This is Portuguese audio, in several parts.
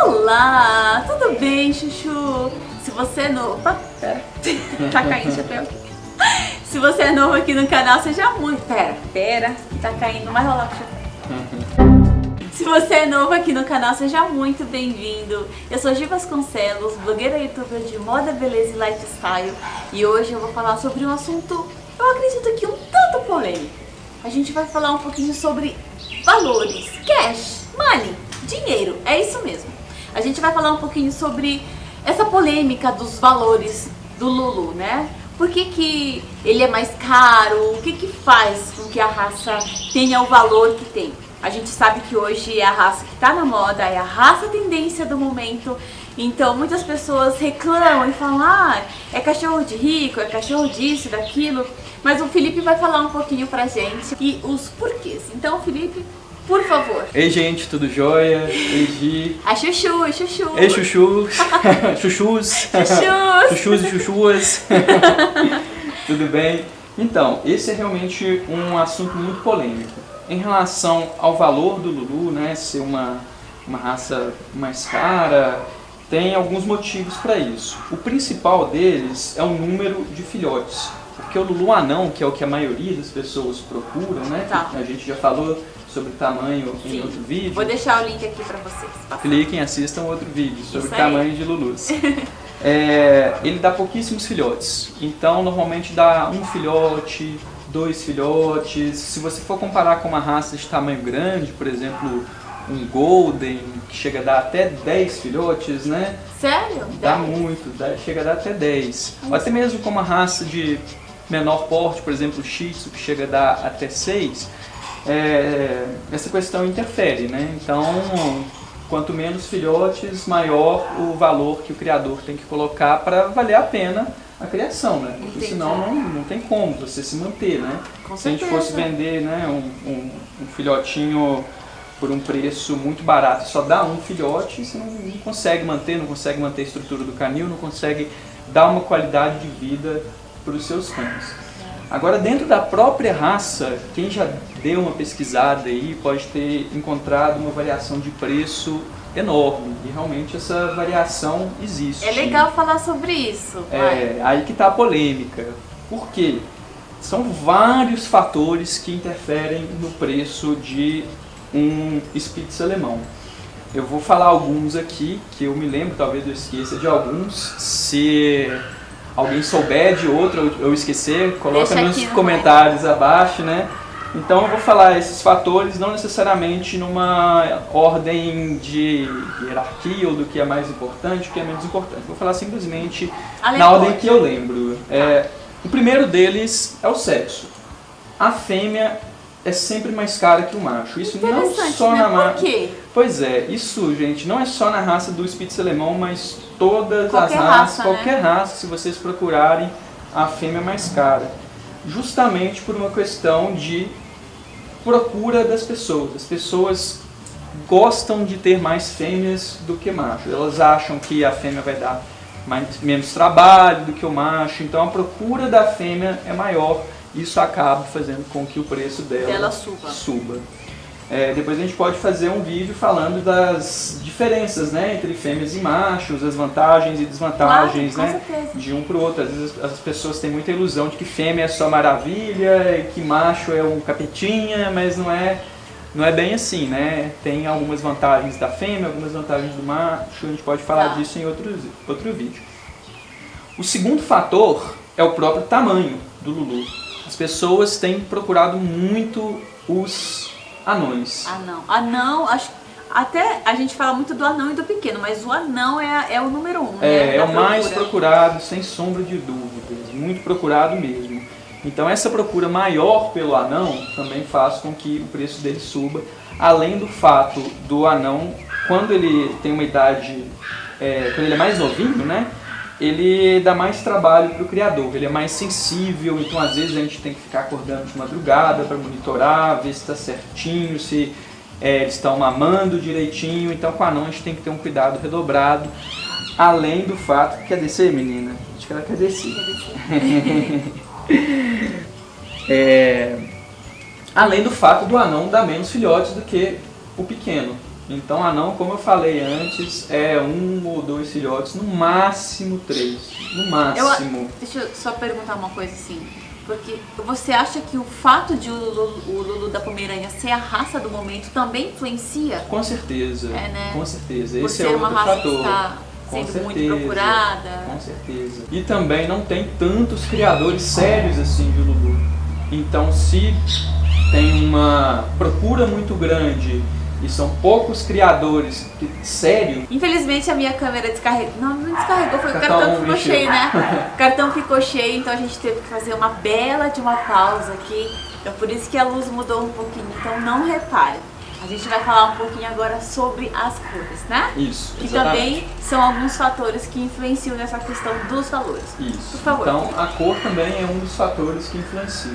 Olá, tudo bem, Chuchu? Se você é novo... Opa, pera, tá caindo o chapéu. Se você é novo aqui no canal, seja muito... Pera, tá caindo, mas rolar o chapéu. Se você é novo aqui no canal, seja muito bem-vindo. Eu sou Gi Vasconcelos, blogueira e youtuber de moda, beleza e lifestyle. E hoje eu vou falar sobre um assunto, eu acredito que um tanto polêmico. A gente vai falar um pouquinho sobre valores, cash, money, dinheiro, é isso mesmo. A gente vai falar um pouquinho sobre essa polêmica dos valores do Lulu, né? Por que ele é mais caro? O que faz com que a raça tenha o valor que tem? A gente sabe que hoje é a raça que tá na moda, é a raça tendência do momento. Então muitas pessoas reclamam e falam, é cachorro de rico, é cachorro disso, daquilo. Mas o Felipe vai falar um pouquinho pra gente e os porquês. Então, Felipe, por favor. Ei, gente, tudo jóia? Ei, Gi. A Chuchu, Chuchu. Ei, chuchus. Chuchus. Chuchus. Chuchus e chuchuas. Tudo bem? Então, esse é realmente um assunto muito polêmico. Em relação ao valor do Lulu, né, ser uma raça mais cara, tem alguns motivos para isso. O principal deles é o número de filhotes. Porque o Lulu anão, que é o que a maioria das pessoas procuram, né? Tá. A gente já falou sobre tamanho em outro vídeo. Vou deixar o link aqui para vocês. Cliquem, assistam outro vídeo sobre Isso o tamanho aí. de Lulus. Ele dá pouquíssimos filhotes. Então, normalmente dá um filhote, 2 filhotes. Se você for comparar com uma raça de tamanho grande, por exemplo, um Golden, que chega a dar até 10 filhotes, né? Sério? Dá 10? muito, chega a dar até 10. Ou até mesmo com uma raça de menor porte, por exemplo, o Shih Tzu, que chega a dar até 6, essa questão interfere, né? Então, quanto menos filhotes, maior o valor que o criador tem que colocar para valer a pena a criação, né? Porque Entendi. senão não tem como você se manter, né? Com Se a gente certeza. fosse vender, né, um filhotinho por um preço muito barato, só dá um filhote, você não consegue manter a estrutura do canil, não consegue dar uma qualidade de vida para os seus cães. Agora, dentro da própria raça, quem já deu uma pesquisada aí pode ter encontrado uma variação de preço enorme, e realmente essa variação existe. É legal falar sobre isso. Aí que está a polêmica. Por quê? São vários fatores que interferem no preço de um Spitz alemão. Eu vou falar alguns aqui, que eu me lembro, talvez eu esqueça de alguns. Se alguém souber de outro ou esquecer, coloca nos comentários abaixo, né? Então eu vou falar esses fatores, não necessariamente numa ordem de hierarquia ou do que é mais importante, o que é menos importante. Vou falar simplesmente na ordem que eu lembro. O primeiro deles é o sexo. A fêmea é sempre mais cara que o macho. Isso não só né? na raça. Por quê? Pois é, isso, gente, não é só na raça do Spitz alemão, mas todas Qualquer as raças, raça, qualquer né? raça, se vocês procurarem, a fêmea é mais cara. Justamente por uma questão de procura das pessoas. As pessoas gostam de ter mais fêmeas do que macho. Elas acham que a fêmea vai dar menos trabalho do que o macho, então a procura da fêmea é maior. Isso acaba fazendo com que o preço dela suba. Depois a gente pode fazer um vídeo falando das diferenças, né, entre fêmeas e machos, as vantagens e desvantagens, claro, né, certeza. de um para o outro. Às vezes as pessoas têm muita ilusão de que fêmea é só maravilha, e que macho é um capetinha, mas não é bem assim, né? Tem algumas vantagens da fêmea, algumas vantagens do macho, a gente pode falar disso em outro vídeo. O segundo fator é o próprio tamanho do Lulu. As pessoas têm procurado muito os anões. Anão, até a gente fala muito do anão e do pequeno, mas o anão é o número 1, né? É o mais procurado, sem sombra de dúvidas, muito procurado mesmo. Então essa procura maior pelo anão também faz com que o preço dele suba, além do fato do anão, quando ele tem uma idade, quando ele é mais novinho, né? Ele dá mais trabalho para o criador, ele é mais sensível, então às vezes a gente tem que ficar acordando de madrugada para monitorar, ver se está certinho, se eles estão mamando direitinho. Então com o anão a gente tem que ter um cuidado redobrado, além do fato que quer descer, menina? Acho que ela quer descer. Além do fato do anão dar menos filhotes do que o pequeno. Então o anão, como eu falei antes, é 1 ou 2 filhotes, no máximo 3. No máximo. Deixa eu só perguntar uma coisa assim. Porque você acha que o fato de o Lulu da Pomerânia ser a raça do momento também influencia? Com certeza, né? Com certeza. Por Esse ser é outro uma raça fator. que está sendo muito procurada. Com certeza. E também não tem tantos criadores sérios assim de Lulu. Então, se tem uma procura muito grande e são poucos criadores sério. Infelizmente a minha câmera descarregou. Não descarregou, foi o cartão ficou cheio, né? O cartão ficou cheio, então a gente teve que fazer uma bela de uma pausa aqui. Então por isso que a luz mudou um pouquinho. Então não repare. A gente vai falar um pouquinho agora sobre as cores, né? Isso, que exatamente. também são alguns fatores que influenciam nessa questão dos valores. Isso. Por favor. Então a cor também é um dos fatores que influencia.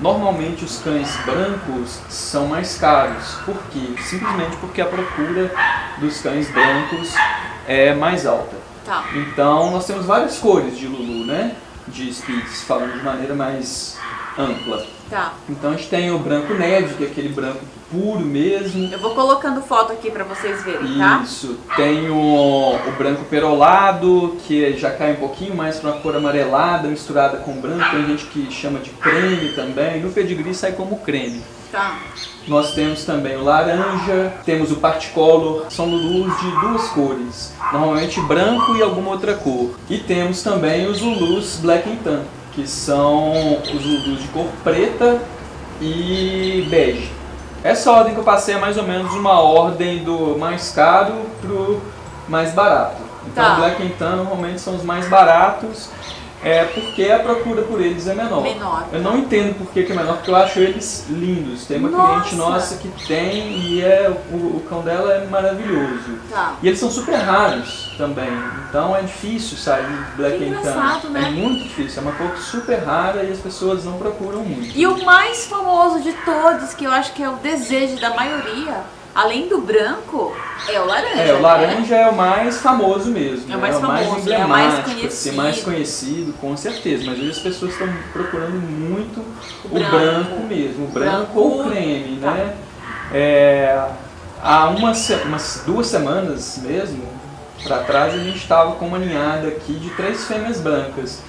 Normalmente os cães brancos são mais caros. Por quê? Simplesmente porque a procura dos cães brancos é mais alta. Tá. Então nós temos várias cores de Lulu, né? De Spitz, falando de maneira mais ampla. Tá. Então a gente tem o branco neve, que é aquele branco puro mesmo. Eu vou colocando foto aqui pra vocês verem, tá? Isso. Tem o branco perolado, que já cai um pouquinho mais para uma cor amarelada, misturada com branco. Tem gente que chama de creme também. No pedigree sai como creme. Tá. Nós temos também o laranja, temos o particolor, são Lulus de 2 cores. Normalmente branco e alguma outra cor. E temos também os Lulus Black and Tan, que são os Lulus de cor preta e bege. Essa ordem que eu passei é mais ou menos uma ordem do mais caro pro mais barato. Então Tá. Black and Tan normalmente são os mais baratos, porque a procura por eles é menor. Eu não entendo por que é menor, porque eu acho eles lindos. Tem uma cliente nossa que tem e o cão dela é maravilhoso. Tá. E eles são super raros também, então é difícil sair Black and Tan. engraçado, né? É muito difícil, é uma cor super rara e as pessoas não procuram muito. E o mais famoso de todos, que eu acho que é o desejo da maioria, além do branco, é o laranja. O laranja é o mais famoso mesmo. É o mais o mais famoso, emblemático, é o mais assim, conhecido. mais conhecido, com certeza. Mas hoje as pessoas estão procurando muito o branco. branco mesmo, o branco ou o creme, Tá. né? Há umas 2 semanas mesmo, para trás, a gente estava com uma ninhada aqui de 3 fêmeas brancas.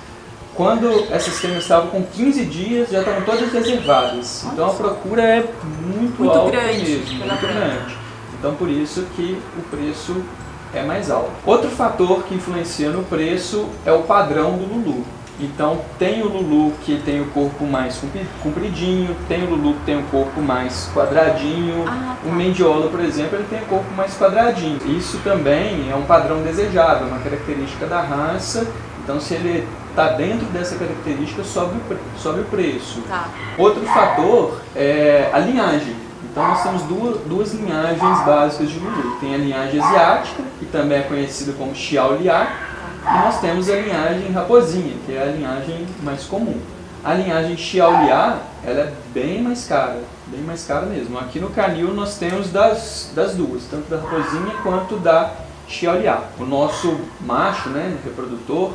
Quando essas fêmeas estavam com 15 dias, já estavam todas reservadas. Então a procura é muito alta grande mesmo, pela muito branca. grande. Então por isso que o preço é mais alto. Outro fator que influencia no preço é o padrão do Lulu. Então tem o Lulu que tem o corpo mais compridinho, tem o Lulu que tem o corpo mais quadradinho. Ah, tá. O Mendiola, por exemplo, ele tem o corpo mais quadradinho. Isso também é um padrão desejado, uma característica da raça. Então se ele está dentro dessa característica, sobe o preço. Tá. Outro fator é a linhagem. Então nós temos duas linhagens básicas de Lulu. Tem a linhagem asiática, que também é conhecida como Xiaoliá, e nós temos a linhagem raposinha, que é a linhagem mais comum. A linhagem Xiaoliá, ela é bem mais cara mesmo. Aqui no canil nós temos das duas, tanto da raposinha quanto da Xiaoliá. O nosso macho, né, reprodutor,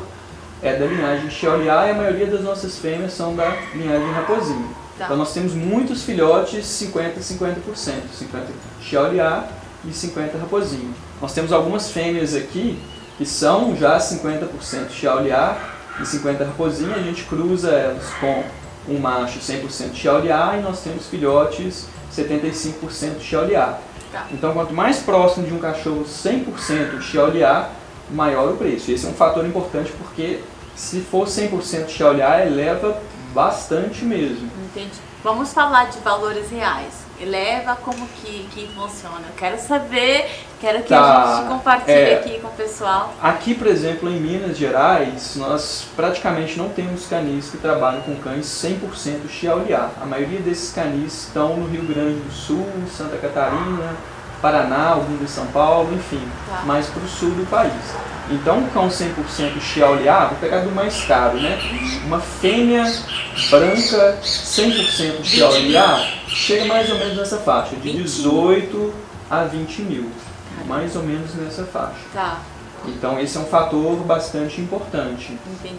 é da linhagem Xiaoliá e a maioria das nossas fêmeas são da linhagem raposinha. Tá. Então nós temos muitos filhotes 50% 50 Xiaoliá e 50 raposinha. Nós temos algumas fêmeas aqui que são já 50% Xiaoliá e 50 raposinha. A gente cruza elas com um macho 100% Xiaoliá e nós temos filhotes 75% Xiaoliá. Tá. Então quanto mais próximo de um cachorro 100% Xiaoliá, maior o preço. Esse é um fator importante porque se for 100% Xiaoliá, eleva bastante mesmo. Entendi. Vamos falar de valores reais. Eleva como que funciona. Eu quero saber, quero que a gente compartilhe aqui com o pessoal. Aqui, por exemplo, em Minas Gerais, nós praticamente não temos canis que trabalham com cães 100% Xiaoliá. A maioria desses canis estão no Rio Grande do Sul, Santa Catarina, Paraná, alguns de São Paulo, enfim, Tá. mais para o sul do país. Então, um cão 100% Xiaoliá, vou pegar do mais caro, né? Uma fêmea branca 100% Xiaoliá chega mais ou menos nessa faixa, de 18 a 20 mil, mais ou menos nessa faixa. Tá, Então, esse é um fator bastante importante. entendi.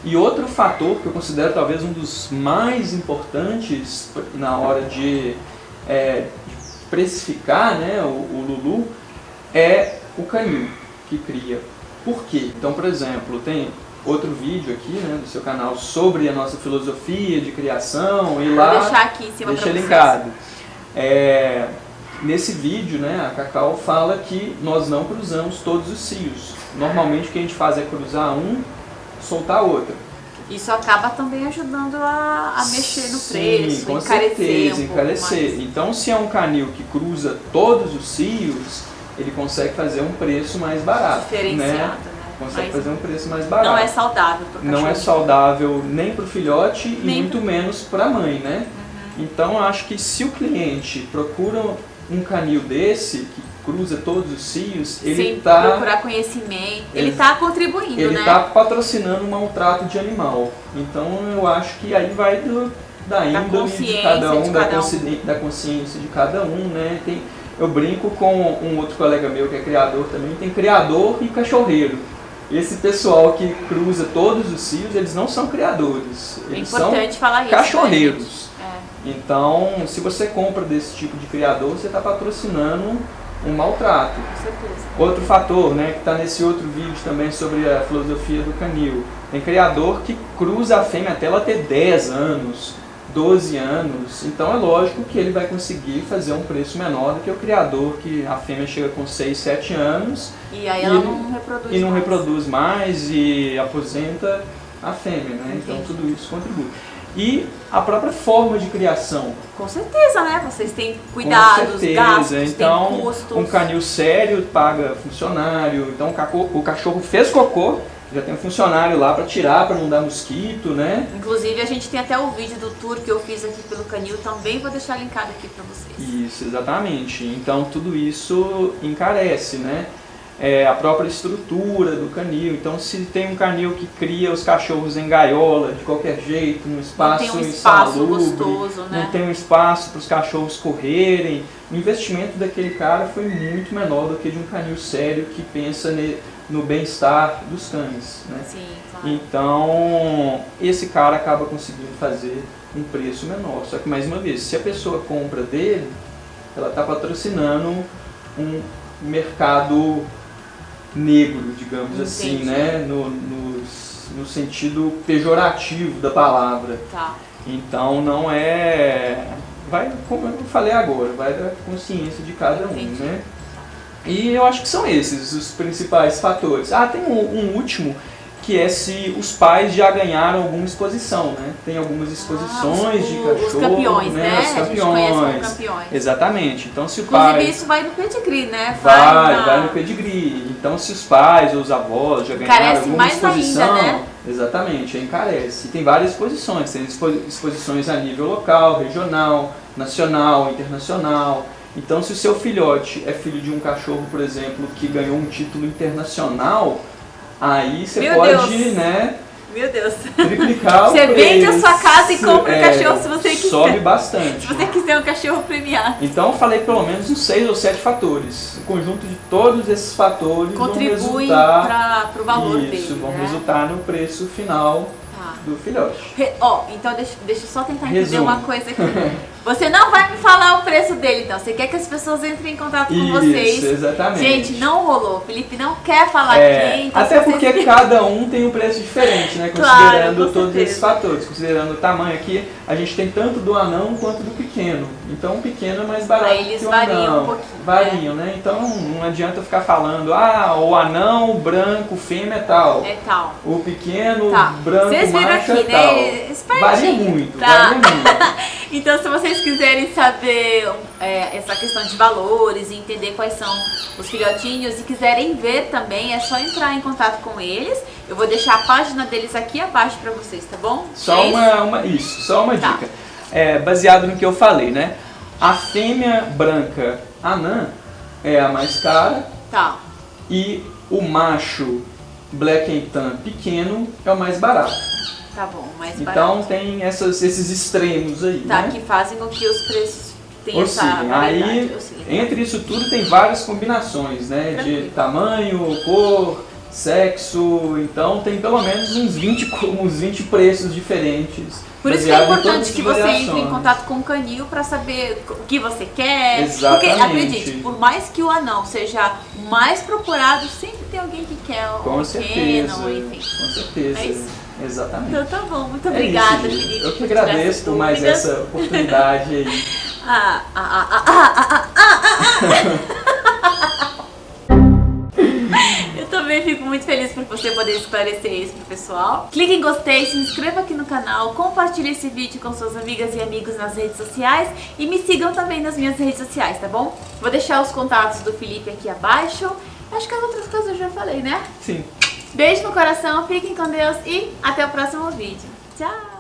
E outro fator que eu considero talvez um dos mais importantes na hora de precificar, né, o Lulu é o canil que cria. Por quê? Então, por exemplo, tem outro vídeo aqui, né, do seu canal sobre a nossa filosofia de criação, e lá vou deixar aqui em cima deixa pra vocês. linkado. Nesse vídeo, né, a Cacau fala que nós não cruzamos todos os cios. Normalmente o que a gente faz é cruzar um, soltar outro. Isso acaba também ajudando a mexer no Sim, preço, com encarecer certeza, um pouco encarecer. mais. Então, se é um canil que cruza todos os cios, ele consegue fazer um preço mais barato, Diferenciado, né? Consegue Mas fazer um preço mais barato. não é saudável para o cachorro. Não é saudável nem para o filhote e Nem muito menos para a mãe, né? Então, eu acho que se o cliente procura um canil desse, que cruza todos os cios, ele Sem está procurar conhecimento, ele está contribuindo, ele né? está patrocinando um maltrato de animal. Então, eu acho que aí vai da índole de cada um, da consciência de cada um, né? Eu brinco com um outro colega meu que é criador também, tem criador e cachorreiro. Esse pessoal que cruza todos os cios, eles não são criadores, eles são falar isso, cachorreiros. né, Então, se você compra desse tipo de criador, você está patrocinando um maltrato. Com certeza. Outro fator, né, que está nesse outro vídeo também sobre a filosofia do canil. Tem criador que cruza a fêmea até ela ter 10 anos, 12 anos. Então é lógico que ele vai conseguir fazer um preço menor do que o criador, que a fêmea chega com 6, 7 anos. E aí ela não reproduz e não mais. reproduz mais e aposenta a fêmea, né? Então tudo isso contribui. E a própria forma de criação. Com certeza, né? Vocês têm cuidados, gastos, então, têm custos. Um canil sério paga funcionário. Então o cachorro fez cocô, já tem um funcionário lá para tirar, para não dar mosquito, né? Inclusive a gente tem até o vídeo do tour que eu fiz aqui pelo canil, também vou deixar linkado aqui para vocês. Isso, exatamente. Então tudo isso encarece, né? A própria estrutura do canil. Então, se tem um canil que cria os cachorros em gaiola, de qualquer jeito, num espaço insalubre, gostoso, né? não tem um espaço para os cachorros correrem, o investimento daquele cara foi muito menor do que de um canil sério que pensa no bem-estar dos cães, né? Sim, claro. Então, esse cara acaba conseguindo fazer um preço menor. Só que, mais uma vez, se a pessoa compra dele, ela está patrocinando um mercado negro, digamos assim, né? No sentido pejorativo da palavra. Tá. Então não é... como eu falei agora, vai da consciência de cada um, né? E eu acho que são esses os principais fatores. Tem um último, que é se os pais já ganharam alguma exposição, né? Tem algumas exposições de cachorro, os campeões, né? Os campeões. A gente conhece como campeões. Exatamente. Então, se o Inclusive, pai... isso vai no pedigree, né? Vai no pedigree. Então, se os pais ou os avós já ganharam alguma mais exposição... ainda, né? Exatamente, encarece. E tem várias exposições. Tem exposições a nível local, regional, nacional, internacional. Então, se o seu filhote é filho de um cachorro, por exemplo, que ganhou um título internacional... Aí você pode, né? Meu Deus. Triplicar o preço. Você vende a sua casa e compra um cachorro se você quiser. Sobe bastante. Se você quiser um cachorro premiado. Então eu falei pelo menos uns 6 ou 7 fatores. O conjunto de todos esses fatores contribui vão resultar para o valor dele. Isso, vão resultar no preço final do filhote. Então deixa eu só tentar Resumo. entender uma coisa aqui. Você não vai me falar o preço dele, então. Você quer que as pessoas entrem em contato com vocês. Isso, exatamente. Gente, não rolou. O Felipe não quer falar aqui. Então até porque cada um tem um preço diferente, né? Considerando todos esses fatores. Considerando o tamanho aqui, a gente tem tanto do anão quanto do pequeno. Então o pequeno é mais barato que o anão. Variam um pouquinho. Variam, né? Então não adianta ficar falando, o anão branco, fêmea é tal. É tal. O pequeno, branco, vocês viram macho aqui, é tal. né? Espertinho. Varia muito, varia muito. Então, se vocês quiserem saber essa questão de valores e entender quais são os filhotinhos e quiserem ver também, é só entrar em contato com eles. Eu vou deixar a página deles aqui abaixo para vocês, tá bom? Só uma dica. Baseado no que eu falei, né? A fêmea branca anã é a mais cara. Tá. E o macho Black and Tan pequeno é o mais barato. Tá bom, mais barato. Então tem esses extremos aí, tá, né? que fazem com que os preços tenham Oscilem. Aí, entre isso tudo tem várias combinações, né? De tamanho, cor, sexo, então tem pelo menos uns 20 preços diferentes. Por isso que é baseado em todas importante as que você entre em variações. contato com o canil para saber o que você quer. Exatamente. Porque, acredite, por mais que o anão seja o mais procurado, sempre tem alguém que quer Com o certeza, Canon, enfim. com certeza. É isso? Exatamente. Então tá bom, muito É obrigada, isso, Felipe. eu que por tirar agradeço essas por mais dúvidas. essa oportunidade aí. Eu também fico muito feliz por você poder esclarecer isso pro pessoal. Clique em gostei, se inscreva aqui no canal, compartilhe esse vídeo com suas amigas e amigos nas redes sociais e me sigam também nas minhas redes sociais, tá bom? Vou deixar os contatos do Felipe aqui abaixo. Acho que as outras coisas eu já falei, né? Sim. Beijo no coração, fiquem com Deus e até o próximo vídeo. Tchau!